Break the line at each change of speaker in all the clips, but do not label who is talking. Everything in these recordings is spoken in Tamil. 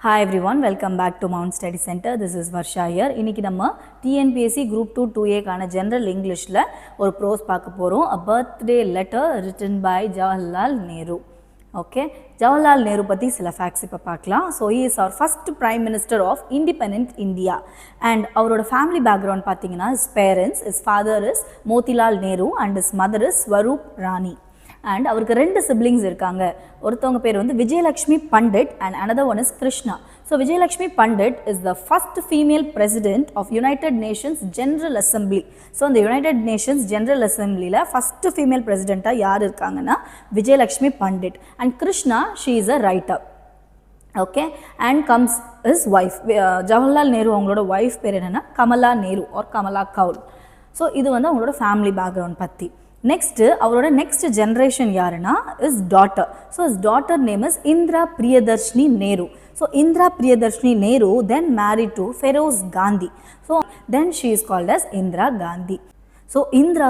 Hi everyone, welcome back to Mount Study Center. This is Varsha here. இன்னைக்கு நம்ம Tnpsc Gr2 2A கான General Englishல ஒரு prose பார்க்க போறோம். A birthday letter written by Jawaharlal Nehru. Okay, Jawaharlal Nehru பத்தி சில facts இப்ப பார்க்கலாம். So he is our first prime minister of independent India and அவரோட family background பார்த்தீங்கன்னா his parents, his father is Motilal Nehru and his mother is Swaroop Rani. And அவருக்கு ரெண்டு siblings இருக்காங்க. ஒருத்தவங்க பேர் வந்து Vijayalakshmi Pandit and another one is Krishna. So Vijayalakshmi Pandit is the first female president of United Nations General Assembly. So இந்த United Nations General Assemblyல first female president-ஆ யார் இருக்காங்கன்னா Vijayalakshmi Pandit and Krishna, she is a writer. Okay, and comes his wife. Jawaharlal Nehru அவங்களோட wife பேர் என்னன்னா Kamala Nehru or Kamala Kaul. So இது வந்து அவங்களோட family background பத்தி. Next, அவரோட next generation யாருன்னா his daughter. So his daughter name is Indira Priyadarshini Nehru. So Indira Priyadarshini Nehru then married to Feroz Gandhi. So then she is called as Indira Gandhi. So Indira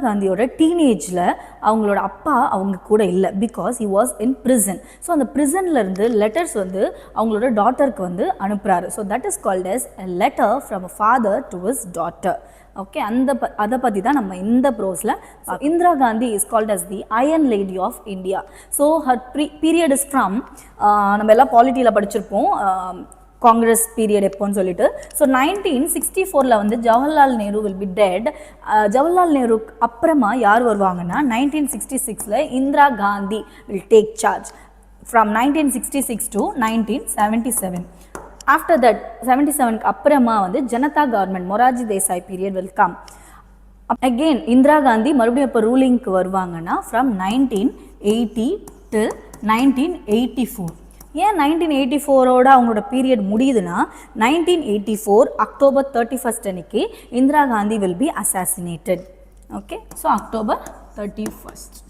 Gandhiயோட டீனேஜில் அவங்களோட அப்பா அவங்க கூட இல்லை because he was in prison. So அந்த prisonல இருந்து letters வந்து அவங்களோட டாட்டருக்கு வந்து அனுப்புறாரு. So that is called as a letter from a father to his daughter. Okay, அதை பற்றி தான் நம்ம இந்த ப்ரோஸில் Indira Gandhi is called as the iron lady of India. So her period is from நம்ம எல்லாம் பாலிட்டியில் படிச்சிருப்போம் காங்கிரஸ் பீரியட் எப்போன்னு சொல்லிட்டு. ஸோ 1964 வந்து Jawaharlal Nehru will be dead. Jawaharlal நேருக்கு அப்புறமா யார் வருவாங்கன்னா 1966 Indira Gandhi will take charge from 1966 to 1977. After that 77 அப்புறமா வந்து Janata government Morarji Desai period will come. Again Indira Gandhi மறுபடியும் இப்போ ரூலிங்க்கு வருவாங்கன்னா ஃப்ரம் 1980 till 1984. ஏன் 1984ஓட அவங்களோட பீரியட் முடியுதுன்னா 1984 அக்டோபர் 31 அன்னைக்கு Indira Gandhi will be assassinated. Okay, so October 31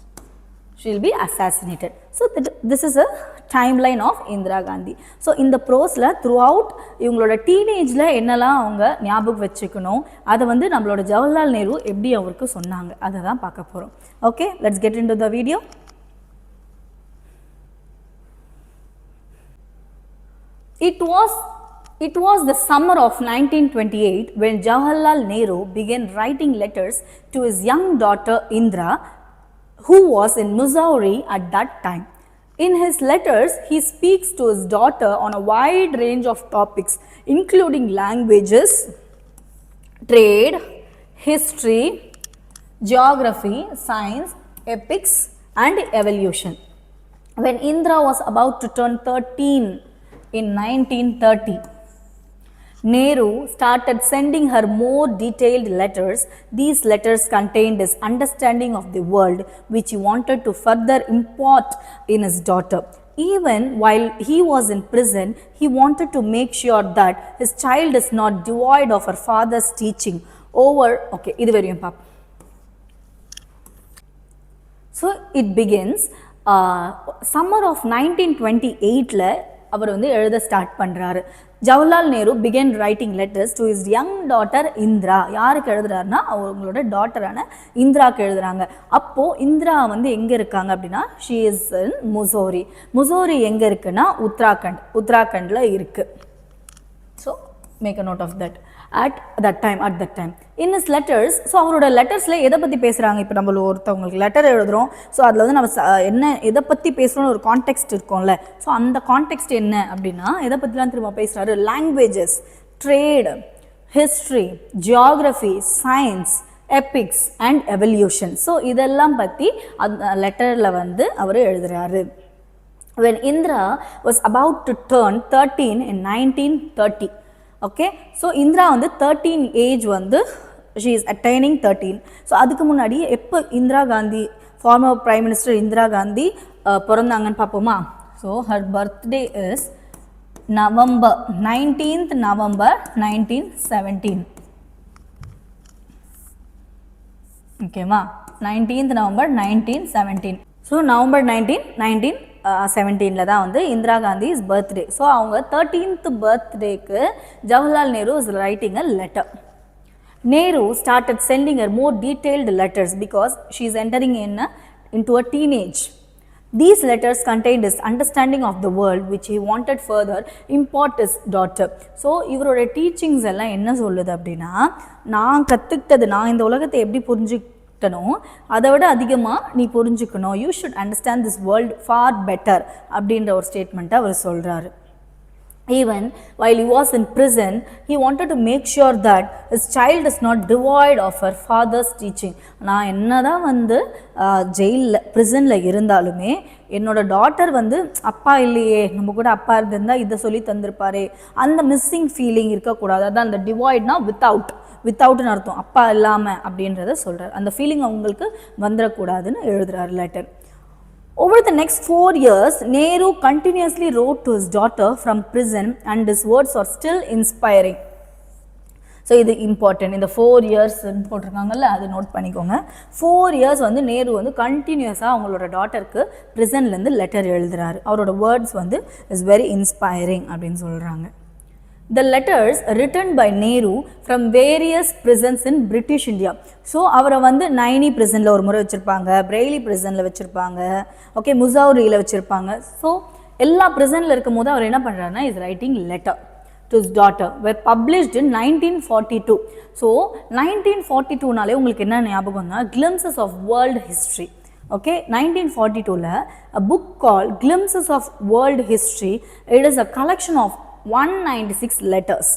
she will be assassinated. So this is a timeline of Indira Gandhi. So இந்த ப்ரோஸில் throughout இவங்களோட டீனேஜில் என்னெல்லாம் அவங்க ஞாபகம் வச்சுக்கணும் அதை வந்து நம்மளோட ஜவஹர்லால் நேரு எப்படி அவருக்கு சொன்னாங்க அதை தான் பார்க்க போகிறோம். Okay, let's get into the video. It was the summer of 1928 when Jawaharlal Nehru began writing letters to his young daughter Indira, who was in Missouri at that time. In his letters, he speaks to his daughter on a wide range of topics, including languages, trade, history, geography, science, epics, and evolution. When Indira was about to turn 13 in 1930, Nehru started sending her more detailed letters. These letters contained his understanding of the world, which he wanted to further impart in his daughter. Even while he was in prison, he wanted to make sure that his child is not devoid of her father's teaching over. Okay, idu veriyum pap. So it begins summer of 1928 la அவர் வந்து எழுத ஸ்டார்ட் பண்ணுறாரு. Jawaharlal Nehru begin writing letters to his young daughter Indira. யாருக்கு எழுதுறாருன்னா அவங்களோட டாட்டரான இந்திராவுக்கு எழுதுறாங்க. அப்போது இந்திரா வந்து எங்கே இருக்காங்க அப்படின்னா she is in Mussoorie. Mussoorie எங்கே இருக்குன்னா உத்தராகண்டில் இருக்குது. So make a note of that at that time. In his letters, so அவரோட லெட்டர்ஸில் எதை பற்றி பேசுகிறாங்க, இப்போ நம்ம ஒருத்தவங்களுக்கு லெட்டர் எழுதுகிறோம், ஸோ அதில் வந்து நம்ம என்ன எதை பற்றி பேசுகிறோன்னு ஒரு கான்டெக்ஸ்ட் இருக்கும்ல, ஸோ அந்த கான்டெக்ஸ்ட் என்ன அப்படின்னா எதை பற்றிலாம் திரும்ப பேசுகிறாரு, languages, trade, history, geography, science, epics and evolution. So இதெல்லாம் பற்றி அந்த லெட்டரில் வந்து அவர் எழுதுகிறாரு. When Indira was about to turn 13 in 1930. Okay, so Indira வந்து 13 ஏஜ் வந்து ஷீ இஸ் அட்டைனிங் 13. ஸோ அதுக்கு முன்னாடி எப்போ Indira Gandhi former prime minister Indira Gandhi பிறந்தாங்கன்னு பார்ப்போமா. So her birthday is November 19th November 1917. ஓகேவா, 19th November 1917. ஸோ நவம்பர் 1917 தான் வந்து Indira Gandhi is birthday. So அவங்க 13th பர்த்டேக்கு Jawaharlal Nehru is writing a letter. Nehru started sending her more detailed letters because she is entering into a teenage. These letters contained his understanding of the world which he wanted further impart his daughter. So இவரோட டீச்சிங்ஸ் எல்லாம் என்ன சொல்லுது அப்படின்னா, நான் கற்றுக்கிட்டது, நான் இந்த உலகத்தை எப்படி புரிஞ்சுக்கிட்டனோ அதை விட அதிகமாக நீ புரிஞ்சுக்கணும், you should understand this world for better அப்படின்ற ஒரு ஸ்டேட்மெண்ட்டை அவர் சொல்கிறாரு. Even while he was in prison, he wanted to make sure that his child is not devoid of her father's teaching. நான் என்னதான் வந்து ஜெயிலில் ப்ரிசனில் இருந்தாலுமே என்னோட டாட்டர் வந்து அப்பா இல்லையே, நம்ம கூட அப்பா இருந்திருந்தால் இதை சொல்லி தந்திருப்பாரே, அந்த மிஸ்ஸிங் ஃபீலிங் இருக்கக்கூடாது. அதான் அந்த டிவாய்ட்னா வித்தவுட்னு அர்த்தம், அப்பா இல்லாமல் அப்படின்றத சொல்கிறார். அந்த ஃபீலிங் அவங்களுக்கு வந்துடக்கூடாதுன்னு எழுதுகிறார் letter. Over the next 4 years, Nehru continuously wrote to his daughter from prison and his words are still inspiring. So இது இம்பார்ட்டன்ட். இந்த 4 years போட்டிருக்காங்கல்ல, அது நோட் பண்ணிக்கோங்க. 4 years வந்து நேரு வந்து கண்டினியூஸாக அவங்களோட டாட்டருக்கு ப்ரிசன்லேருந்து லெட்டர் எழுதுகிறாரு. அவரோட வேர்ட்ஸ் வந்து இஸ் வெரி இன்ஸ்பைரிங் அப்படின்னு சொல்கிறாங்க. The letters written by Nehru from various prisons in British India. So அவரை வந்து நைனி ப்ரிசனில் ஒரு முறை வச்சுருப்பாங்க, பிரெய்லி ப்ரிசனில் வச்சுருப்பாங்க, ஓகே, முசௌரியில் வச்சுருப்பாங்க. ஸோ எல்லா ப்ரிசனில் இருக்கும் போது அவர் என்ன பண்ணுறாருன்னா, is writing letter to his daughter were published in 1942. So 1942நாலே உங்களுக்கு என்ன ஞாபகம்னா, Glimpses of World History. Okay, 1942ல் a book called Glimpses of World History. It is a collection of 196 letters.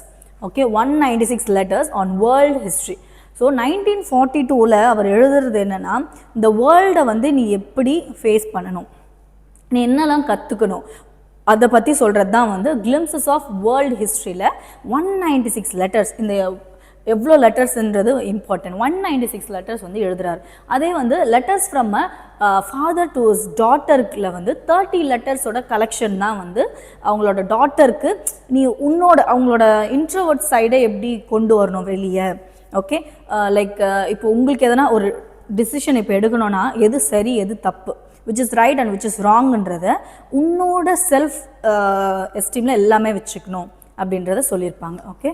Okay, 196 letters on world history. So 1942ல் அவர் எழுதுறது என்னென்னா, இந்த வேர்ல்டை வந்து நீ எப்படி ஃபேஸ் பண்ணணும், நீ என்னெல்லாம் கற்றுக்கணும், அதை பற்றி சொல்கிறது தான் வந்து கிளிம்சஸ் ஆஃப் வேர்ல்டு ஹிஸ்ட்ரியில் 196 லெட்டர்ஸ். இந்த எவ்வளோ லெட்டர்ஸ்ன்றது இம்பார்ட்டன்ட். 196 லெட்டர்ஸ் வந்து எழுதுகிறார். அதே வந்து letters from father to his டாட்டருக்குல வந்து 30 லெட்டர்ஸோட கலெக்ஷன் தான் வந்து அவங்களோட டாட்டருக்கு நீ அவங்களோட இன்ட்ரோவர்ட் சைடை எப்படி கொண்டு வரணும் வெளியே. ஓகே, லைக் இப்போ உங்களுக்கு எதனா ஒரு டிசிஷன் இப்போ எடுக்கணும்னா எது சரி எது தப்பு, which is right and which is ராங்ன்றத உன்னோட செல்ஃப் எஸ்டீமில் எல்லாமே வச்சுக்கணும் அப்படின்றத சொல்லியிருப்பாங்க. ஓகே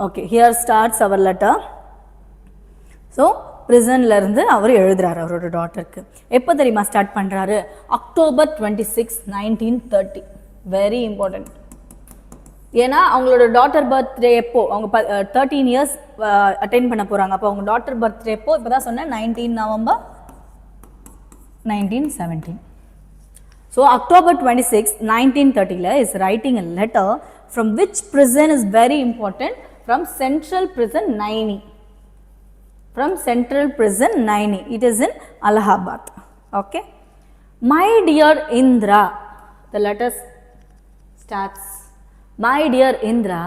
ஓகே, ஹியர் ஸ்டார்ட்ஸ் அவர் லெட்டர். ஸோ ப்ரிசன்லேருந்து அவர் எழுதுறாரு அவரோட டாட்டருக்கு. எப்போ தெரியுமா ஸ்டார்ட் பண்ணுறாரு? October 26, 1930. Very important. ஏன்னா அவங்களோட டாட்டர் பர்த்டே எப்போ, அவங்க 13 இயர்ஸ் அட்டென்ட் பண்ண போகிறாங்க. அப்போ அவங்க டாட்டர் பர்த்டே எப்போ? இப்போ தான் சொன்னேன், 19 November 1917. ஸோ October 26, 1930ல் is writing a letter from which prison is very important, from Central Prison Naini. From Central Prison Naini. It is in Allahabad. Okay. My dear Indra, the letter starts. My dear Indra,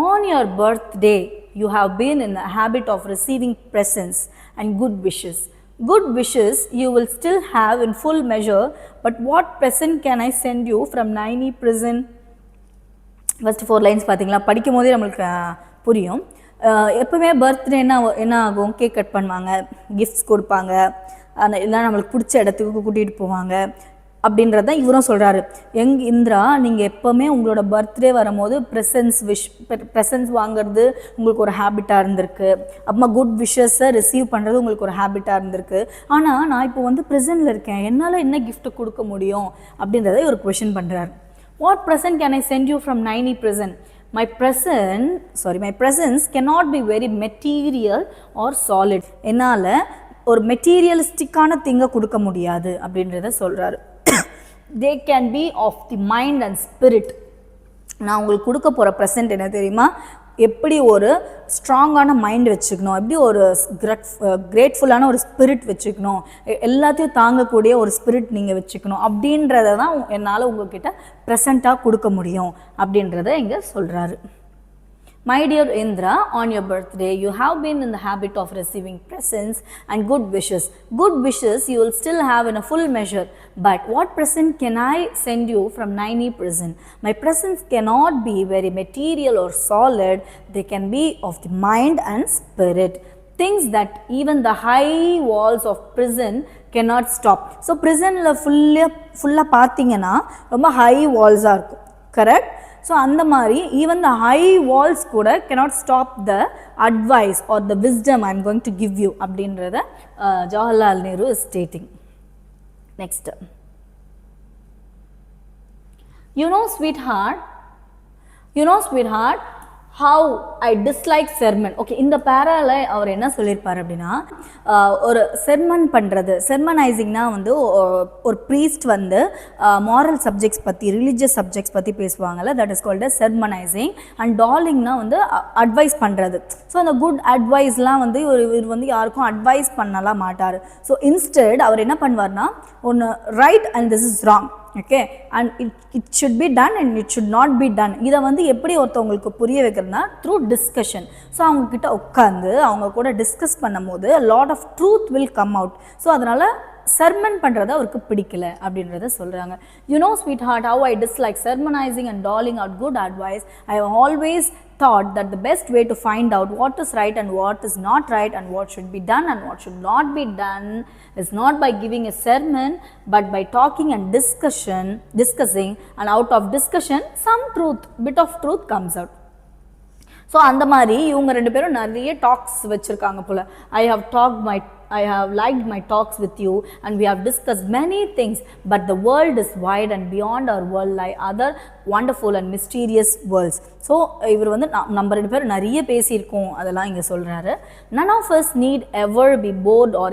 on your birthday, you have been in the habit of receiving presents and good wishes. Good wishes you will still have in full measure, but what present can I send you from Naini prison? First 4 lines பார்த்தீங்களா, படிக்கும் போதே நம்மளுக்கு புரியும். எப்போவுமே பர்த்டே என்ன ஆகும், கேக் கட் பண்ணுவாங்க, கிஃப்ட்ஸ் கொடுப்பாங்க, இல்லை நம்மளுக்கு பிடிச்ச இடத்துக்கு கூட்டிகிட்டு போவாங்க அப்படின்றது தான் இவரும் சொல்கிறாரு. இந்திரா, நீங்கள் எப்போவுமே உங்களோட பர்த்டே வரும்போது ப்ரெசன்ஸ் வாங்குறது உங்களுக்கு ஒரு ஹேபிட்டாக இருந்திருக்கு, அப்புறமா குட் விஷஸை ரிசீவ் பண்ணுறது உங்களுக்கு ஒரு ஹேபிட்டாக இருந்திருக்கு. ஆனால் நான் இப்போ வந்து ப்ரெசன்ட்டில் இருக்கேன், என்னால் என்ன கிஃப்ட்டு கொடுக்க முடியும் அப்படின்றத ஒரு கொஷின் பண்ணுறாரு. What present can I send you from Naini prison? My presence cannot be very material or solid. என்னால் ஒரு மெட்டீரியலிஸ்டிக்கான திங்கை கொடுக்க முடியாது அப்படின்றத சொல்கிறாரு. They can be of the mind and spirit. நான் உங்களுக்கு கொடுக்க போகிற ப்ரெசன்ட் என்ன தெரியுமா, எப்படி ஒரு ஸ்ட்ராங்கான மைண்ட் வச்சுக்கணும், எப்படி ஒரு கிரேட்ஃபுல்லான ஒரு ஸ்பிரிட் வச்சுக்கணும், எல்லாத்தையும் தாங்கக்கூடிய ஒரு ஸ்பிரிட் நீங்கள் வச்சுக்கணும் அப்படின்றத தான் என்னால் உங்கள்கிட்ட ப்ரெசண்ட்டாக கொடுக்க முடியும் அப்படின்றத இங்கே சொல்கிறாரு. My dear Indra, on your birthday, you have been in the habit of receiving presents and good wishes. Good wishes you will still have in a full measure. But what present can I send you from Naini prison? My presents cannot be very material or solid. They can be of the mind and spirit. Things that even the high walls of prison cannot stop. So prisonல ஃபுல்லாக பார்த்தீங்கன்னா ரொம்ப ஹை வால்ஸாக இருக்கும். கரெக்ட்? ஸோ அந்த மாதிரி ஈவன் த ஹை வால்ஸ் கூட cannot stop the advice or the wisdom I am going to give you அப்படின்றத Jawaharlal Nehru is stating. Next, you know sweetheart, how I dislike sermon. Okay, இந்த பேரால அவர் என்ன சொல்லியிருப்பார் அப்படின்னா, ஒரு செர்மன் பண்ணுறது, செர்மனைசிங்னா வந்து ஒரு ப்ரீஸ்ட் வந்து மாரல் சப்ஜெக்ட்ஸ் பற்றி, ரிலீஜியஸ் சப்ஜெக்ட்ஸ் பற்றி பேசுவாங்கல்ல, தட் இஸ் கால்ட் செர்மனைசிங். அண்ட் டாலிங்னா வந்து அட்வைஸ் பண்ணுறது. ஸோ அந்த குட் அட்வைஸ்லாம் வந்து இவர் வந்து யாருக்கும் அட்வைஸ் பண்ணலாம் மாட்டார். ஸோ இன்ஸ்டெட் அவர் என்ன பண்ணுவார்னா, ஒன்று right and this is wrong, okay, and it should be done and it should not be done. இதை வந்து எப்படி ஒருத்தவங்களுக்கு புரிய வைக்கிறதுனா த்ரூ டிஸ்கஷன். ஸோ அவங்கக்கிட்ட உட்காந்து அவங்க கூட டிஸ்கஸ் பண்ணும் போது lot of truth will come out. So அதனால் சர்மன் பண்ணுறது அவருக்கு பிடிக்கல அப்படின்றத சொல்கிறாங்க. You know sweetheart, how I dislike sermonising and talking out good advice. I have always thought that the best way to find out what is right and what is not right and what should be done and what should not be done is not by giving a sermon but by talking and discussing, and out of discussion some bit of truth comes out. So அந்த மாதிரி இவங்க ரெண்டு பேரும் நிறைய டாக்ஸ் வச்சுருக்காங்க போல். I have liked my talks with you and we have discussed many things, but the world is wide and beyond our world lie other wonderful and mysterious worlds. So இவர் வந்து நம்ம ரெண்டு பேரும் நிறைய பேசியிருக்கோம் அதெல்லாம் இங்கே சொல்கிறாரு. None of us need ever be bored or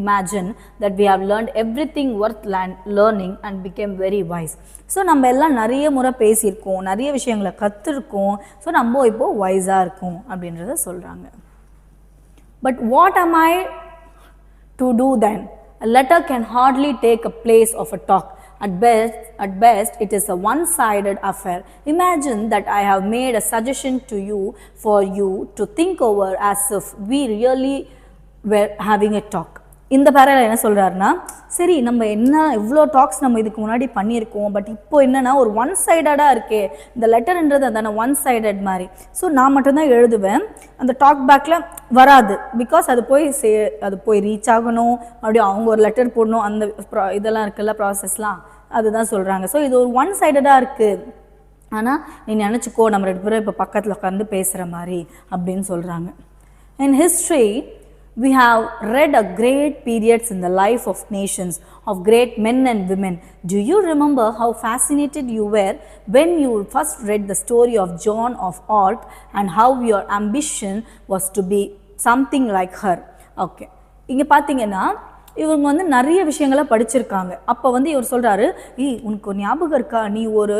imagine that we have learned everything worth learning and became very wise. So நம்ம எல்லாம் நிறைய முறை பேசியிருக்கோம், நிறைய விஷயங்களை கற்றுருக்கோம். ஸோ நம்ம இப்போது வைஸாக இருக்கோம் அப்படின்றத சொல்கிறாங்க. But what am I to do then? A letter can hardly take a place of a talk. At best, it is a one-sided affair. Imagine that I have made a suggestion to you for you to think over as if we really were having a talk. இந்த பேரால என்ன சொல்கிறாருன்னா, சரி நம்ம என்ன இவ்வளோ டாக்ஸ் நம்ம இதுக்கு முன்னாடி பண்ணியிருக்கோம், பட் இப்போ என்னென்னா ஒரு ஒன் சைடடாக இருக்கே இந்த லெட்டர்ன்றது அதான ஒன் சைடட் மாதிரி. ஸோ நான் மட்டும்தான் எழுதுவேன், அந்த டாக் பேக்கில் வராது. பிகாஸ் அது போய் ரீச் ஆகணும், அப்படியே அவங்க ஒரு லெட்டர் போடணும், அந்த இதெல்லாம் இருக்குல்ல ப்ராசஸ்லாம், அதுதான் சொல்கிறாங்க. ஸோ இது ஒரு ஒன் சைடடாக இருக்குது, ஆனால் நீ நினச்சிக்கோ நம்ம ரெண்டு பேரும் இப்போ பக்கத்தில் உட்காந்து பேசுகிற மாதிரி அப்படின்னு சொல்கிறாங்க. இன் history we have read a great periods in the life of nations, of great men and women. Do you remember how fascinated you were when you first read the story of Joan of Arc and how your ambition was to be something like her? Okay, இங்கே பார்த்தீங்கன்னா இவங்க வந்து நிறைய விஷயங்களை படிச்சிருக்காங்க. அப்போ வந்து இவர் சொல்கிறாரு, உனக்கு ஒரு ஞாபகம் இருக்கா, நீ ஒரு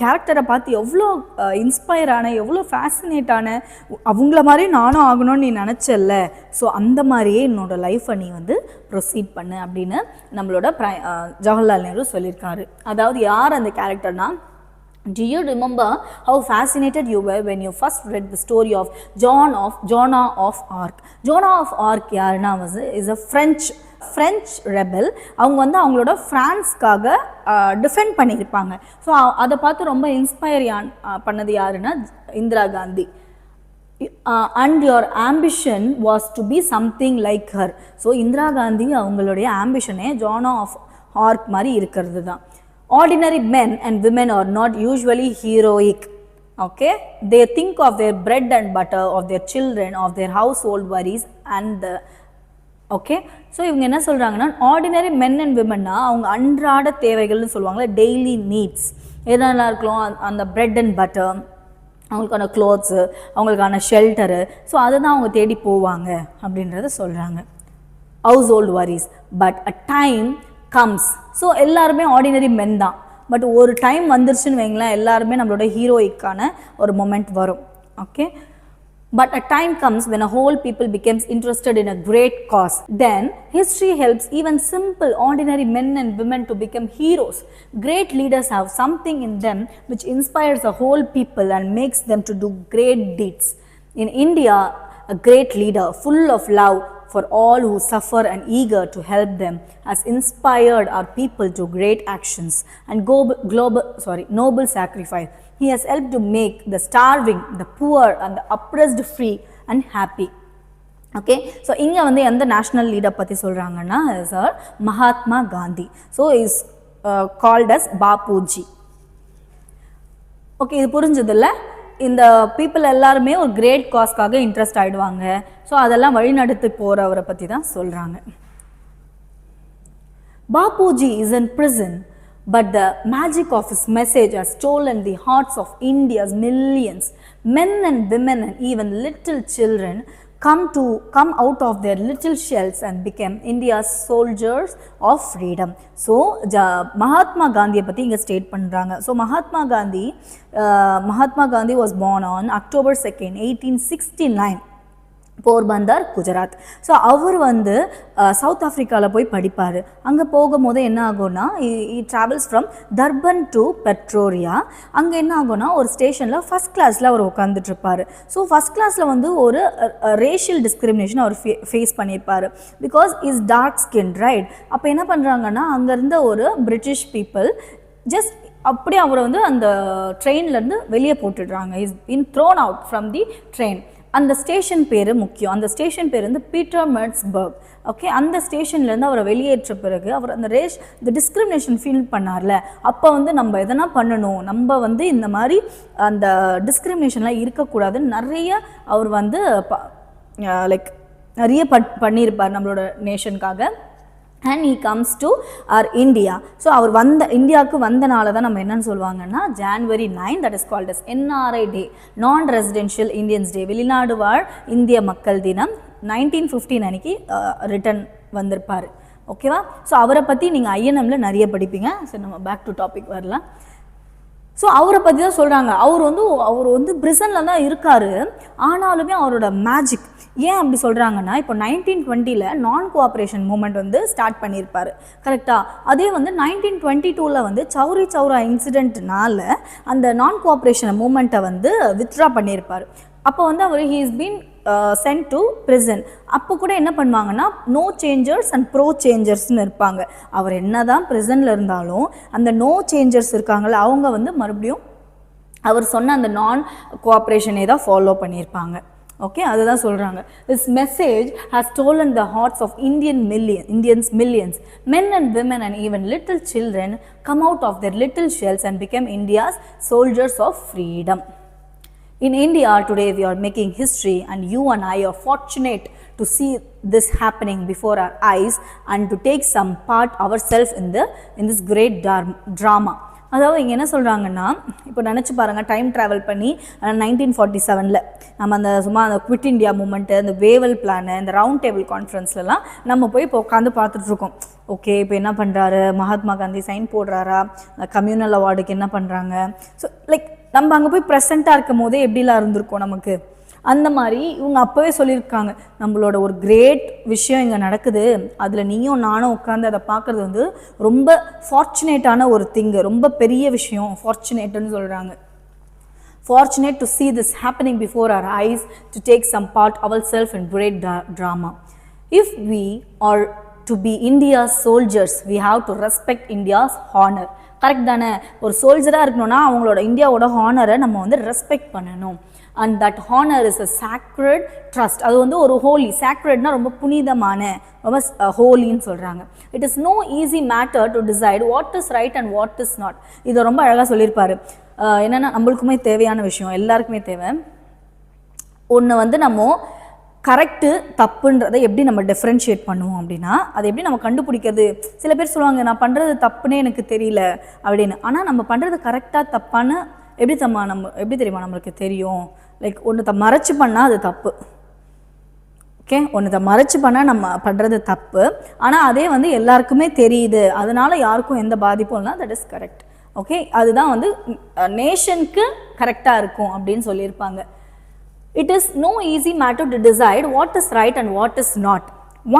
கேரக்டரை பார்த்து எவ்வளோ இன்ஸ்பயர் ஆன, எவ்வளோ ஃபேசினேட் ஆன, அவங்கள மாதிரி நானும் ஆகணும்னு நீ நினச்சல்ல. ஸோ அந்த மாதிரியே என்னோடய லைஃப்பை நீ வந்து ப்ரொசீட் பண்ணு அப்படின்னு நம்மளோட ஜவஹர்லால் நேரு சொல்லியிருக்காரு. அதாவது யார் அந்த கேரக்டர்னா, do you remember how fascinated you were when you first read the story of Joan of Arc? Joan of Arc யாருன்னா is a French rebel. அவங்க வந்து அவங்களோட ஃப்ரான்ஸ்க்காக டிஃபெண்ட் பண்ணியிருப்பாங்க. ஸோ அதை பார்த்து ரொம்ப இன்ஸ்பயர் பண்ணது யாருன்னா Indira Gandhi. And your ambition was to be something like her. So Indira Gandhi அவங்களுடைய ஆம்பிஷனே ஜான் ஆஃப் ஆர்க் மாதிரி இருக்கிறது தான். Ordinary men and women are not usually heroic. Okay, they think of their bread and butter, of their children, of their household worries and okay. So இவங்க என்ன சொல்கிறாங்கன்னா, ஆர்டினரி மென் அண்ட் விமன்னா அவங்க அன்றாட தேவைகள்னு சொல்லுவாங்களே, டெய்லி நீட்ஸ் எதெல்லாம் இருக்கலாம், அந்த பிரெட் அண்ட் பட்டர், அவங்களுக்கான க்ளோத்ஸு, அவங்களுக்கான ஷெல்டரு, ஸோ அதை தான் அவங்க தேடி போவாங்க அப்படின்றத சொல்கிறாங்க. House hold worries, but a time comes. So எல்லாருமே ஆர்டினரி மென் தான், பட் ஒரு டைம் வந்துருச்சுன்னு வைங்களேன், எல்லாருமே நம்மளோட ஹீரோயிக்கான ஒரு மொமெண்ட் வரும். Okay, but a time comes when a whole people becomes interested in a great cause. Then history helps even simple ordinary men and women to become heroes. Great leaders have something in them which inspires a whole people and makes them to do great deeds. In India, a great leader full of love for all who suffer and eager to help them has inspired our people to great actions and noble sacrifice. He has helped to make the starving, the poor and the oppressed free and happy. Okay, so இங்கே வந்து எந்த நேஷ்னல் லீடர் பற்றி சொல்கிறாங்கன்னா sir Mahatma Gandhi. So is called as Bapuji. Okay, இது புரிஞ்சதில்ல? இந்த பீப்புள் எல்லாருமே ஒரு கிரேட் காஸ்க்காக இன்ட்ரெஸ்ட் ஆகிடுவாங்க. ஸோ அதெல்லாம் வழிநடத்தி போகிறவரை பற்றி தான் சொல்கிறாங்க. Bapuji is in prison, but the magic of his message has stolen the hearts of India's millions. Men and women and even little children come out of their little shells and became India's soldiers of freedom. So Mahatma Gandhi பத்தி இங்க ஸ்டேட் பண்றாங்க. So Mahatma Gandhi was born on October 2nd, 1869. Porbandar, Gujarat. So அவர் வந்து சவுத் ஆஃப்ரிக்காவில் போய் படிப்பார். அங்கே போகும்போது என்ன ஆகும்னா, travels from Durban to Pretoria. அங்கே என்ன ஆகும்னா, ஒரு ஸ்டேஷனில் ஃபஸ்ட் கிளாஸில் அவர் உட்காந்துட்ருப்பார். ஸோ ஃபஸ்ட் கிளாஸில் வந்து ஒரு ரேஷியல் டிஸ்கிரிமினேஷன் அவர் ஃபேஸ் பண்ணியிருப்பார். Because is dark skin, right? அப்போ என்ன பண்ணுறாங்கன்னா, அங்கே இருந்த ஒரு பிரிட்டிஷ் பீப்புள் ஜஸ்ட் அப்படியே அவரை வந்து அந்த ட்ரெயின்லேருந்து வெளியே போட்டுடுறாங்க. Is been thrown out from the train. அந்த ஸ்டேஷன் பேர் முக்கியம். அந்த ஸ்டேஷன் பேர் வந்து பீட்டர்மர்ட்ஸ்பர்க். ஓகே, அந்த ஸ்டேஷன்லேருந்து அவரை வெளியேற்ற பிறகு அவர் அந்த இந்த டிஸ்கிரிமினேஷன் ஃபீல் பண்ணார்ல, அப்போ வந்து நம்ம எதனா பண்ணணும், நம்ம வந்து இந்த மாதிரி அந்த டிஸ்கிரிமினேஷன்லாம் இருக்கக்கூடாதுன்னு நிறைய அவர் வந்து லைக் நிறைய பண்ணியிருப்பார் நம்மளோட நேஷனுக்காக. and he comes to our India. So அவர் இந்தியாவுக்கு வந்தனால தான் நம்ம என்னன்னு சொல்லுவாங்கன்னா January 9, that is called as NRI Day, Non-Residential Indians Day, வெளிநாடு வாழ் இந்திய மக்கள் தினம். 1915 அன்னைக்கு ரிட்டர்ன் வந்திருப்பார். ஓகேவா? ஸோ அவரை பற்றி நீங்கள் ஐஎன்எம்ல நிறைய படிப்பீங்க. சரி, நம்ம பேக் டு டாபிக் வரலாம். ஸோ அவரை பற்றி தான் சொல்கிறாங்க. அவர் வந்து பிரிசனில் தான் இருக்கார். ஆனாலுமே அவரோட மேஜிக் ஏன் அப்படி சொல்கிறாங்கன்னா, இப்போ 1920 நான் கோஆப்ரேஷன் மூமெண்ட் வந்து ஸ்டார்ட் பண்ணியிருப்பார். கரெக்டாக? அதே வந்து 1922 வந்து சௌரி சௌரா இன்சிடென்ட்னால அந்த நான் கோஆப்ரேஷன் மூமெண்ட்டை வந்து வித்ட்ரா பண்ணியிருப்பார். அப்போ வந்து அவர் he is been sent to prison. அப்போ கூட என்ன பண்ணுவாங்கன்னா, நோ சேஞ்சர்ஸ் அண்ட் ப்ரோ சேஞ்சர்ஸ்னு இருப்பாங்க. அவர் என்ன தான் பிரிசனில் இருந்தாலும் அந்த நோ சேஞ்சர்ஸ் இருக்காங்கள, அவங்க வந்து மறுபடியும் அவர் சொன்ன அந்த நான் கோஆப்ரேஷனே தான் ஃபாலோ பண்ணியிருப்பாங்க. ஓகே, அதுதான் சொல்கிறாங்க. This message has stolen the hearts of Indians millions. Men and women and even little children come out of their little shells and become India's soldiers of freedom. In India today we are making history, and you and I are fortunate to see this happening before our eyes and to take some part ourselves in this great drama. அதாவது இங்கே என்ன சொல்கிறாங்கன்னா, இப்போ நினச்சி பாருங்கள், டைம் ட்ராவல் பண்ணி 1947 நம்ம அந்த சும்மா அந்த குவிட் இண்டியா மூமெண்ட்டு, அந்த வேவல் பிளானு, இந்த ரவுண்ட் டேபிள் கான்ஃபரன்ஸ்லலாம் நம்ம போய் இப்போ உட்காந்து பார்த்துட்ருக்கோம். ஓகே, இப்போ என்ன பண்ணுறாரு மகாத்மா காந்தி, சைன் போடுறாரா, கம்யூனல் அவார்டுக்கு என்ன பண்ணுறாங்க. ஸோ லைக் நம்ம அங்கே போய் ப்ரெசண்ட்டாக இருக்கும் போதே எப்படிலாம் இருந்திருக்கோம் நமக்கு. அந்த மாதிரி இவங்க அப்போவே சொல்லியிருக்காங்க, நம்மளோட ஒரு கிரேட் விஷயம் இங்கே நடக்குது, அதில் நீயும் நானும் உட்காந்து அதை பார்க்குறது வந்து ரொம்ப ஃபார்ச்சுனேட்டான ஒரு திங்கு, ரொம்ப பெரிய விஷயம், ஃபார்ச்சுனேட்டுன்னு சொல்கிறாங்க. Fortunate to see this happening before our eyes, to take some part ourselves in great drama. If we are to be India's soldiers, we have to respect India's honor. Correct தானே? ஒரு சோல்ஜராக இருக்கணும்னா அவங்களோட இந்தியாவோட ஹானரை நம்ம வந்து ரெஸ்பெக்ட் பண்ணணும். And that honor is a sacred trust. அது வந்து ஒரு holy, sacredனா ரொம்ப புனிதமான, ரொம்ப ஹோலின்னு சொல்கிறாங்க. It is no easy matter to decide what is right and what is not. இதை ரொம்ப அழகாக சொல்லியிருப்பார். என்னென்னா, நம்மளுக்குமே தேவையான விஷயம், எல்லாருக்குமே தேவை. ஒன்று வந்து நம்ம கரெக்டு தப்புன்றதை எப்படி நம்ம டிஃப்ரென்ஷியேட் பண்ணுவோம் அப்படின்னா, அதை எப்படி நம்ம கண்டுபிடிக்கிறது. சில பேர் சொல்லுவாங்க, நான் பண்ணுறது தப்புன்னே எனக்கு தெரியல அப்படின்னு. ஆனால் நம்ம பண்ணுறது கரெக்டாக தப்பான்னு எப்படி தெரியுமா நம்மளுக்கு தெரியும். லைக் ஒன்றத்தை மறைச்சி பண்ணால் அது தப்பு. ஓகே, ஒன்றத்தை மறைச்சி பண்ணால் நம்ம பண்ணுறது தப்பு. ஆனால் அதே வந்து எல்லாருக்குமே தெரியுது, அதனால் யாருக்கும் எந்த பாதிப்பும் இல்லை, தட் இஸ் கரெக்ட். ஓகே, அதுதான் வந்து நேஷனுக்கு கரெக்டாக இருக்கும் அப்படின்னு சொல்லியிருப்பாங்க. It is no easy matter to decide what is right and what is not.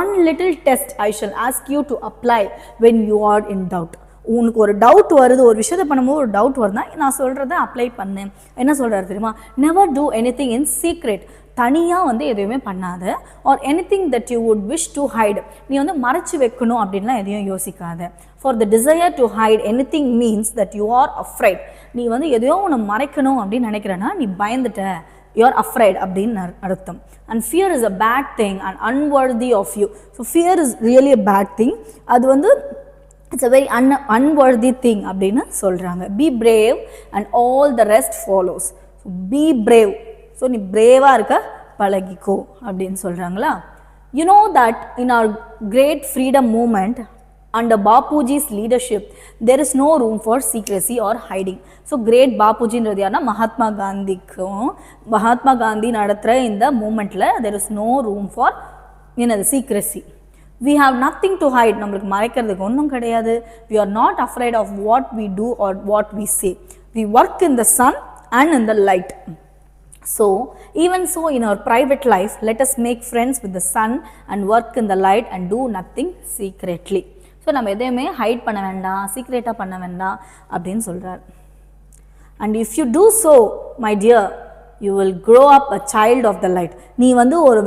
One little test I shall ask you to apply when you are in doubt. உனக்கு ஒரு டவுட் வருது, ஒரு விஷயத்தை பண்ணும்போது ஒரு டவுட் வருதுன்னா நான் சொல்கிறத அப்ளை பண்ணு. என்ன சொல்கிறாரு தெரியுமா? Never do anything in secret. தனியாக வந்து எதுவுமே பண்ணாத. Or anything that you would wish to hide. நீ வந்து மறைச்சி வைக்கணும் அப்படின்லாம் எதையும் யோசிக்காத. For the desire to hide anything means that you are afraid. நீ வந்து எதையோ ஒன்று மறைக்கணும் அப்படின்னு நினைக்கிறேன்னா நீ பயந்துட்ட, you are afraid அப்படின்னு அர்த்தம். And fear is a bad thing and unworthy of you. So fear is really a bad thing. அது வந்து it's a very unworthy thing அப்படின்னு சொல்கிறாங்க. B brave and all the rest follows. B brave, so நீ பிரேவாக இருக்க பழகிக்கோ அப்படின்னு சொல்கிறாங்களா. You know that in our great freedom movement under Bapuji's leadership there is no room for secrecy or hiding. So great Bapujiன்றது யாருன்னா மகாத்மா காந்திக்கும், மகாத்மா காந்தி நடத்துகிற இந்த மூமெண்ட்டில் there is no room for என்னது secrecy. We have nothing to hide. நம்மளுக்கு மறைக்கிறதுக்கு ஒன்றும் கிடையாது. We are not afraid of what we do or what we say. We work in the sun and in the light. So even so in our private life let us make friends with the sun and work in the light and do nothing secretly. So நம்ம எதையுமே ஹைட் பண்ண வேண்டாம், சீக்ரெட்டாக பண்ண வேண்டாம் அப்படின்னு சொல்கிறார். And if you do so my dear you will grow up a child of the light. நீ வந்து ஒரு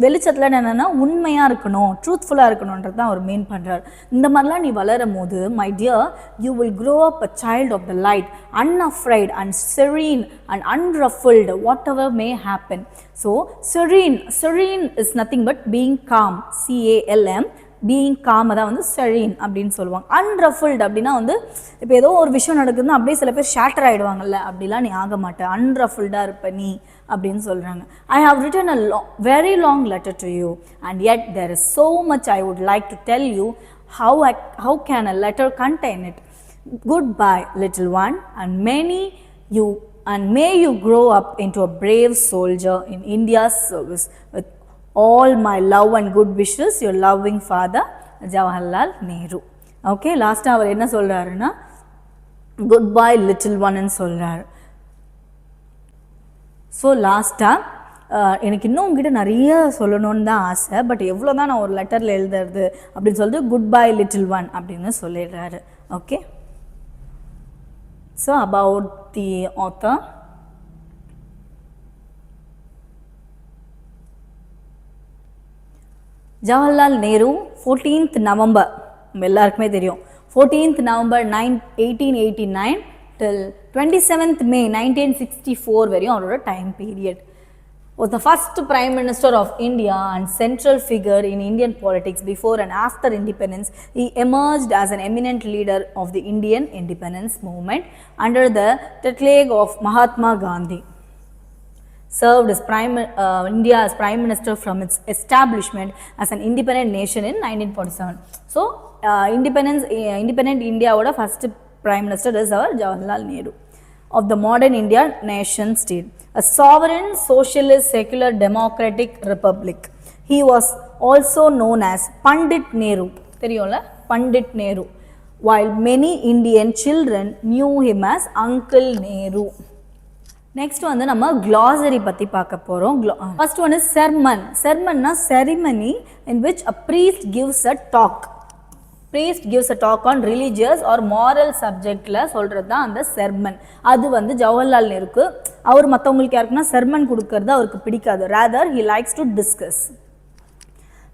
வெளிச்சத்தில் என்னென்னா உண்மையாக இருக்கணும், ட்ரூத்ஃபுல்லாக இருக்கணுன்றது தான் அவர் மீன் பண்ணுறார். இந்த மாதிரிலாம் நீ வளரும் போது my dear you will grow up a child of the light, unafraid and serene and unruffled whatever may happen. So serene is nothing but being calm, CALM, being com தான் வந்து செரீன் அப்படின்னு சொல்லுவாங்க. அன்ரஃபிள்டு அப்படின்னா வந்து இப்போ ஏதோ ஒரு விஷயம் நடக்குதுன்னா அப்படியே சில பேர் ஷேட்டர் ஆகிடுவாங்கல்ல, அப்படிலாம் நீ ஆக மாட்டேன், அன்ரஃபிள்டாக இருப்ப நீ அப்படின்னு சொல்கிறாங்க. I have written a very long letter to you and yet there is so much I would like to tell you. How can a letter contain it? Goodbye little one and may you grow up into a brave soldier in India's service. With all my love and good wishes, your loving father Jawaharlal Nehru. Okay, லாஸ்ட்டாக அவர் என்ன சொல்கிறாருன்னா குட் பை லிட்டில் ஒன்னு சொல்கிறார். ஸோ லாஸ்ட்டாக எனக்கு இன்னும் உங்ககிட்ட நிறைய சொல்லணும்னு தான் ஆசை, பட் எவ்வளோ தான் நான் ஒரு லெட்டரில் எழுதுறது அப்படின்னு சொல்லிட்டு குட் பை லிட்டில் ஒன் அப்படின்னு சொல்லிடுறாரு. Okay, so about the author. Jawaharlal Nehru 14th November, நம்ம எல்லாருக்குமே தெரியும், 14th November 1889 till 27th May 1964 வரையும் அவரோட time period. Was the first Prime Minister of India and central figure in Indian politics before and after independence. He emerged as an eminent leader of the Indian independence movement under the tutelage of Mahatma Gandhi. Served as India as Prime Minister from its establishment as an independent nation in 1947. So, independent India oda first Prime Minister is our Jawaharlal Nehru of the modern India nation state. A sovereign, socialist, secular, democratic republic. He was also known as Pandit Nehru. Theriyula Pandit Nehru. While many Indian children knew him as Uncle Nehru. Next வந்து நம்ம glossary பற்றி பார்க்க போகிறோம். First one is sermon. Sermonனா ceremony in which a priest gives a talk. Priest gives a talk on religious or moral subjectல சொல்கிறது தான் அந்த sermon. அது வந்து ஜவஹர்லால் நேருக்கு, அவர் மற்றவங்களுக்கு யாருக்குன்னா sermon கொடுக்கறது அவருக்கு பிடிக்காது. rather he likes to discuss.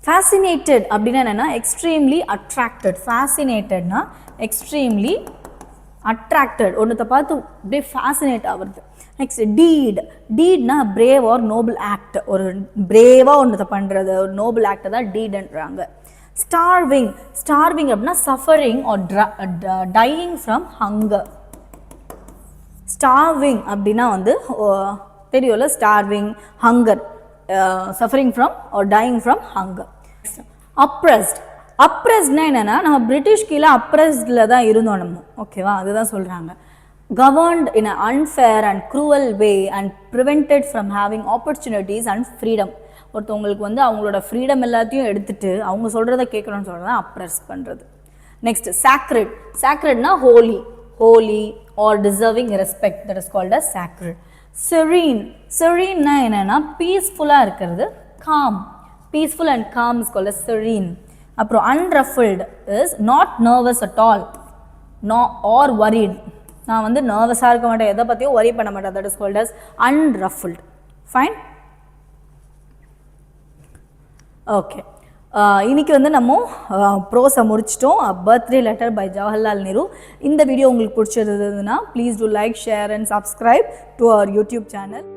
Fascinated அப்படின்னா என்னென்னா எக்ஸ்ட்ரீம்லி அட்ராக்டட். fascinatedனா எக்ஸ்ட்ரீம்லி அட்ராக்டட், ஒன்றத்தை பார்த்து அப்படியே ஃபேசினேட் ஆகுறது. நெக்ஸ்ட் டீட்னா பிரேவ் ஆர் நோபல் ஆக்ட், ஒரு பிரேவாக ஒன்றத்தை பண்ணுறது, ஒரு நோபல் ஆக்டை தான் டீடுன்றாங்க. ஸ்டார்விங் அப்படின்னா suffering or dying from hunger. Starving அப்படின்னா வந்து தெரியும்ல, starving, hunger, suffering from or dying from hunger. அப்ரெஸ்ட்னா என்னென்னா நம்ம பிரிட்டிஷ் கீழே அப்ரெஸ்டில் தான் இருந்தோம் நம்ம, ஓகேவா, அதுதான் சொல்கிறாங்க. governed in an unfair and cruel way and prevented from having opportunities and freedom. ஒருத்தவங்களுக்கு வந்து அவங்களோட ஃப்ரீடம் எல்லாத்தையும் எடுத்துட்டு அவங்க சொல்கிறத கேட்கணும்னு சொல்கிறது அப்ரெஸ் பண்ணுறது. நெக்ஸ்ட் சாக்ரெட்னா holy or deserving respect, that is called as sacred. செரீன்னா என்னென்னா பீஸ்ஃபுல்லாக இருக்கிறது, calm, peaceful and calm is called as serene. அப்புறம் unruffled is not nervous at all or worried. நான் வந்து நர்வஸாக இருக்க மாட்டேன், எதை பற்றியும் ஒரி பண்ண மாட்டேன், that is called as unruffled. Fine, okay. இன்றைக்கி வந்து நம்ம ப்ரோஸை முடிச்சிட்டோம். Birthday letter by Jawaharlal Nehru. இந்த வீடியோ உங்களுக்கு பிடிச்சிருந்ததுன்னா please do like, share and subscribe to our YouTube channel.